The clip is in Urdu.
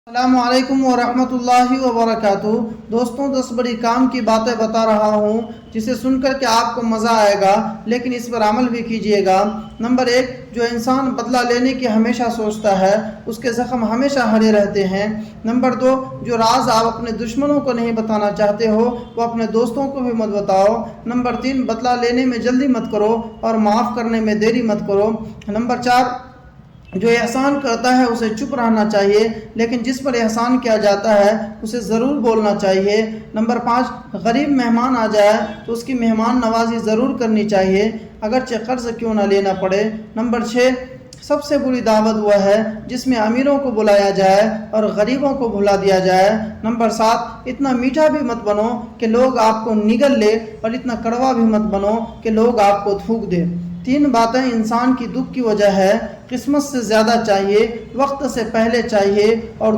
السلام علیکم ورحمۃ اللہ وبرکاتہ۔ دوستوں، 10 بڑی کام کی باتیں بتا رہا ہوں جسے سن کر کے آپ کو مزہ آئے گا، لیکن اس پر عمل بھی کیجئے گا۔ نمبر 1، جو انسان بدلہ لینے کی ہمیشہ سوچتا ہے اس کے زخم ہمیشہ ہرے رہتے ہیں۔ نمبر 2، جو راز آپ اپنے دشمنوں کو نہیں بتانا چاہتے ہو وہ اپنے دوستوں کو بھی مت بتاؤ۔ نمبر 3، بدلہ لینے میں جلدی مت کرو اور معاف کرنے میں دیری مت کرو۔ نمبر 4، جو احسان کرتا ہے اسے چپ رہنا چاہیے، لیکن جس پر احسان کیا جاتا ہے اسے ضرور بولنا چاہیے۔ نمبر 5، غریب مہمان آ جائے تو اس کی مہمان نوازی ضرور کرنی چاہیے، اگرچہ قرض کیوں نہ لینا پڑے۔ نمبر 6، سب سے بری دعوت وہ ہے جس میں امیروں کو بلایا جائے اور غریبوں کو بھلا دیا جائے۔ نمبر 7، اتنا میٹھا بھی مت بنو کہ لوگ آپ کو نگل لے اور اتنا کڑوا بھی مت بنو کہ لوگ آپ کو تھوک دے۔ 3 باتیں انسان کی دکھ کی وجہ ہے: قسمت سے زیادہ چاہیے، وقت سے پہلے چاہیے اور